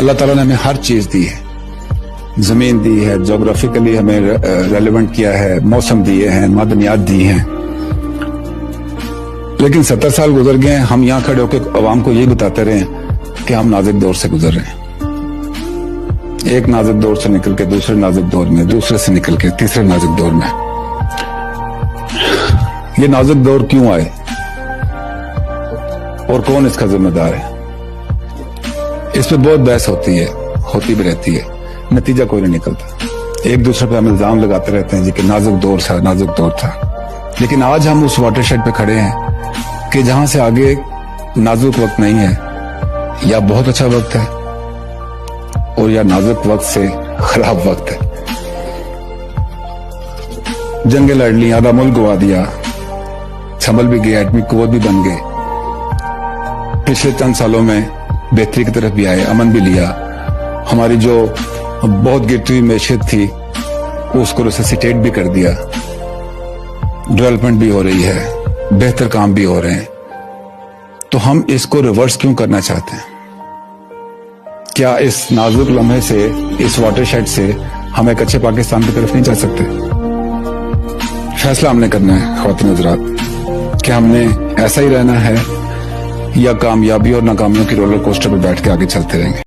اللہ تعالیٰ نے ہمیں ہر چیز دی ہے، زمین دی ہے، جغرافیکلی ہمیں ریلیونٹ کیا ہے، موسم دیے ہیں، معدنیات دی ہیں، لیکن 70 سال گزر گئے ہیں، ہم یہاں کھڑے ہو کے عوام کو یہ بتاتے رہے ہیں کہ ہم نازک دور سے گزر رہے ہیں، ایک نازک دور سے نکل کے دوسرے نازک دور میں، دوسرے سے نکل کے تیسرے نازک دور میں۔ یہ نازک دور کیوں آئے اور کون اس کا ذمہ دار ہے؟ اس پہ بہت بحث ہوتی بھی رہتی ہے، نتیجہ کوئی نہیں نکلتا۔ ایک دوسرے پہ ہم الزام لگاتے رہتے ہیں جی کہ نازک دور تھا، نازک دور تھا، لیکن آج ہم اس واٹر شیڈ پہ کھڑے ہیں کہ جہاں سے آگے نازک وقت نہیں ہے، یا بہت اچھا وقت ہے اور یا نازک وقت سے خراب وقت ہے۔ جنگیں لڑ لی، آدھا ملک گوا دیا، سنبھل بھی گئے، ایٹمی قوت بھی بن گئے، پچھلے چند سالوں میں بہتری کی طرف بھی آئے، امن بھی لیا، ہماری جو بہت گرتی ہوئی معیشت تھی اس کو ریسیسیٹیٹ بھی کر دیا، ڈیولپمنٹ بھی ہو رہی ہے، بہتر کام بھی ہو رہے ہیں، تو ہم اس کو ریورس کیوں کرنا چاہتے ہیں؟ کیا اس نازک لمحے سے، اس واٹر شیڈ سے ہم ایک اچھے پاکستان کی طرف نہیں جا سکتے؟ فیصلہ ہم نے کرنا ہے خواتین حضرات، کہ ہم نے ایسا ہی رہنا ہے یا کامیابی اور ناکامیوں کی رولر کوسٹر پہ بیٹھ کے آگے چلتے رہیں گے۔